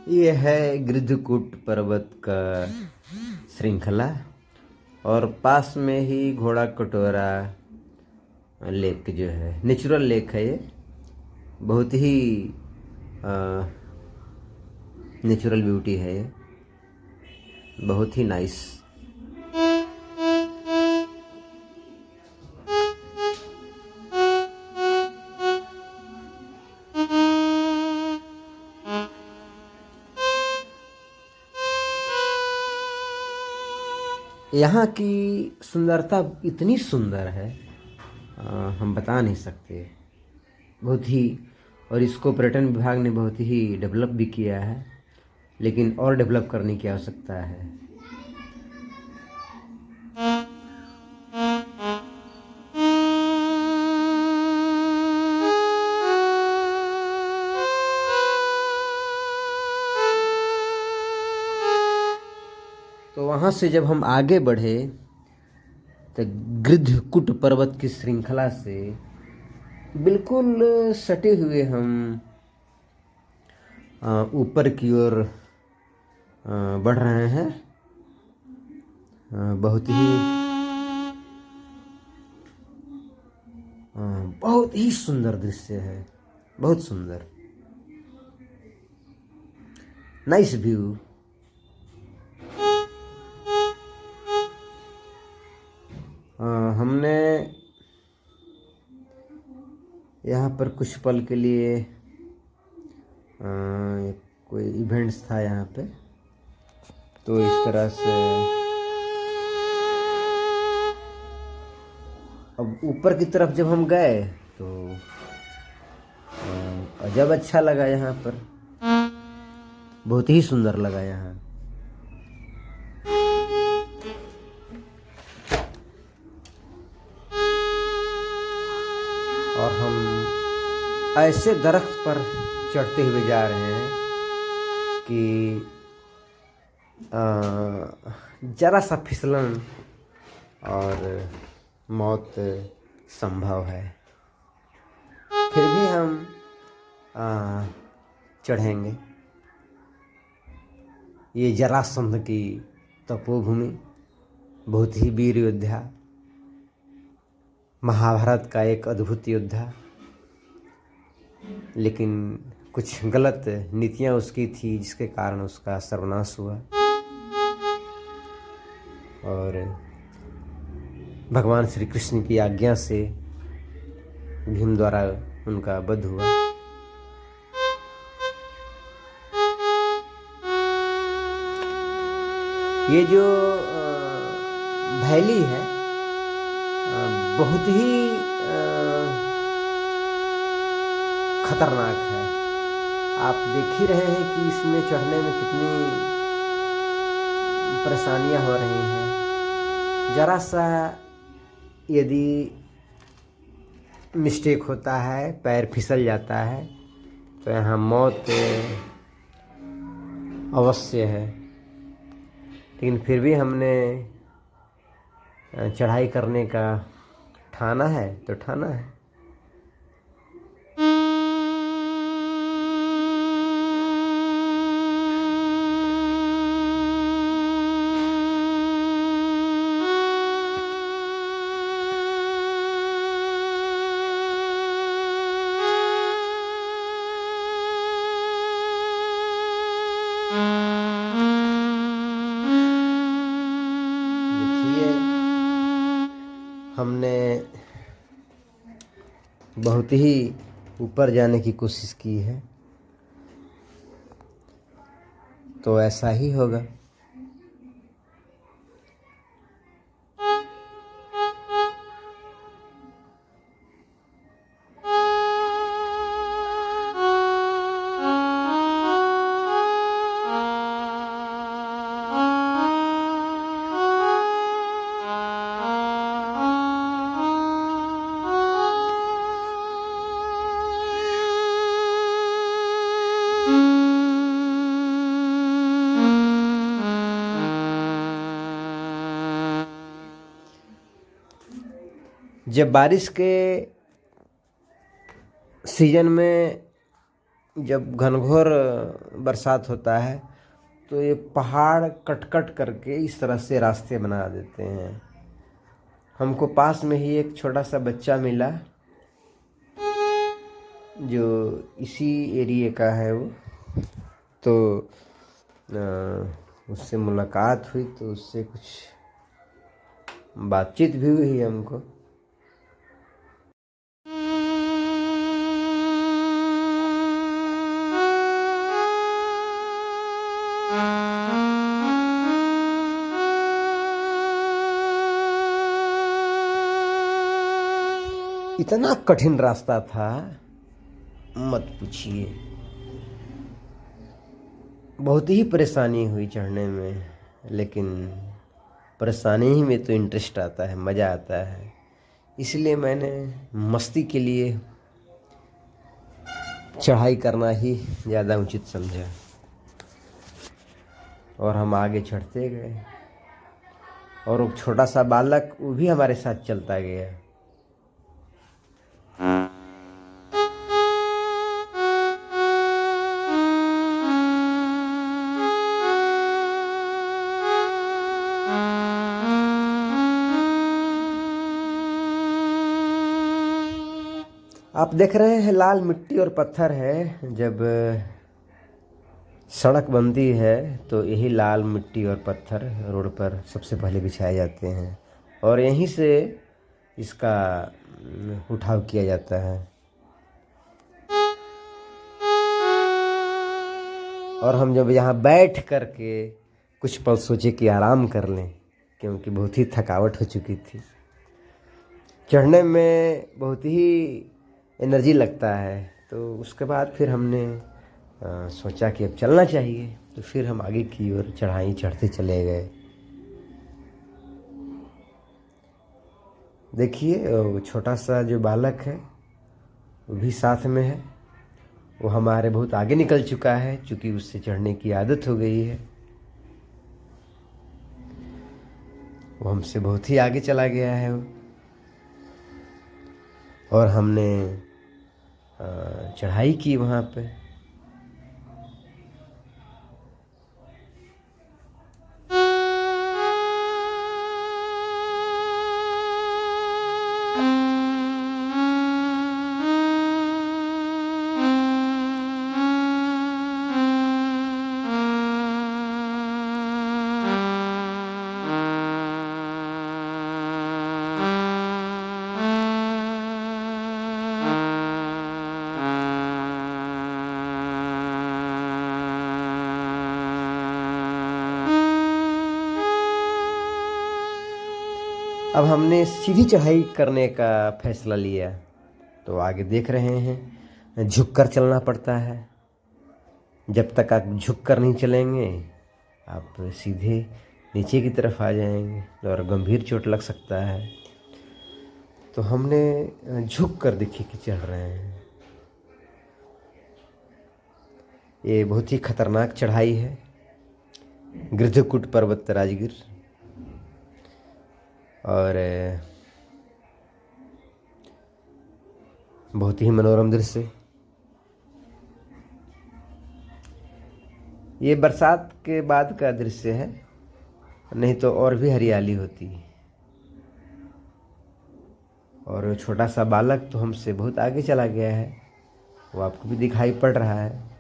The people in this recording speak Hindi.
ये है गृद्धकूट पर्वत का श्रृंखला और पास में ही घोड़ा कटोरा लेक जो है नेचुरल लेक है। ये बहुत ही नेचुरल ब्यूटी है। ये बहुत ही नाइस। यहाँ की सुंदरता इतनी सुंदर है, हम बता नहीं सकते। बहुत ही, और इसको पर्यटन विभाग ने बहुत ही डेवलप भी किया है, लेकिन और डेवलप करने की आवश्यकता है। तो वहाँ से जब हम आगे बढ़े तो गृद्धकुट पर्वत की श्रृंखला से बिल्कुल सटे हुए हम ऊपर की ओर बढ़ रहे हैं। बहुत ही सुंदर दृश्य है, बहुत सुंदर, नाइस व्यू। हमने यहाँ पर कुछ पल के लिए कोई इवेंट्स था यहाँ पे, तो इस तरह से अब ऊपर की तरफ जब हम गए तो अजब अच्छा लगा। यहाँ पर बहुत ही सुंदर लगा यहाँ। और हम ऐसे दरख्त पर चढ़ते हुए जा रहे हैं कि जरा सा फिसलन और मौत संभव है, फिर भी हम चढ़ेंगे। ये जरासंध की तपोभूमि, बहुत ही वीर योद्धा, महाभारत का एक अद्भुत योद्धा, लेकिन कुछ गलत नीतियां उसकी थी जिसके कारण उसका सर्वनाश हुआ और भगवान श्री कृष्ण की आज्ञा से भीम द्वारा उनका वध हुआ। ये जो वैली है बहुत ही खतरनाक है। आप देख ही रहे हैं कि इसमें चढ़ने में कितनी परेशानियां हो रही हैं। जरा सा यदि मिस्टेक होता है, पैर फिसल जाता है, तो यहाँ मौत अवश्य है। लेकिन फिर भी हमने चढ़ाई करने का ठाना है तो ठाना है। हमने बहुत ही ऊपर जाने की कोशिश की है, तो ऐसा ही होगा। जब बारिश के सीजन में जब घनघोर बरसात होता है तो ये पहाड़ कट कट करके इस तरह से रास्ते बना देते हैं। हमको पास में ही एक छोटा सा बच्चा मिला जो इसी एरिया का है वो, तो उससे मुलाकात हुई तो उससे कुछ बातचीत भी हुई हमको। इतना कठिन रास्ता था मत पूछिए, बहुत ही परेशानी हुई चढ़ने में, लेकिन परेशानी ही में तो इंटरेस्ट आता है, मज़ा आता है। इसलिए मैंने मस्ती के लिए चढ़ाई करना ही ज़्यादा उचित समझा और हम आगे चढ़ते गए। और वो छोटा सा बालक वो भी हमारे साथ चलता गया। आप देख रहे हैं लाल मिट्टी और पत्थर है। जब सड़क बनती है तो यही लाल मिट्टी और पत्थर रोड पर सबसे पहले बिछाए जाते हैं और यहीं से इसका उठाव किया जाता है। और हम जब यहाँ बैठ कर के कुछ पल सोचे कि आराम कर लें, क्योंकि बहुत ही थकावट हो चुकी थी। चढ़ने में बहुत ही एनर्जी लगता है, तो उसके बाद फिर हमने सोचा कि अब चलना चाहिए, तो फिर हम आगे की ओर चढ़ाई चढ़ते चले गए। देखिए वो छोटा सा जो बालक है वो भी साथ में है। वो हमारे बहुत आगे निकल चुका है, क्योंकि उससे चढ़ने की आदत हो गई है। वो हमसे बहुत ही आगे चला गया है वो। और हमने चढ़ाई की वहाँ पे। अब हमने सीधी चढ़ाई करने का फैसला लिया, तो आगे देख रहे हैं झुक कर चलना पड़ता है। जब तक आप झुक कर नहीं चलेंगे आप सीधे नीचे की तरफ आ जाएंगे और गंभीर चोट लग सकता है। तो हमने झुक कर देखिए कि चढ़ रहे हैं। ये बहुत ही खतरनाक चढ़ाई है, गृद्धकुट पर्वत राजगीर। और बहुत ही मनोरम दृश्य। ये बरसात के बाद का दृश्य है, नहीं तो और भी हरियाली होती। और छोटा सा बालक तो हमसे बहुत आगे चला गया है, वो आपको भी दिखाई पड़ रहा है।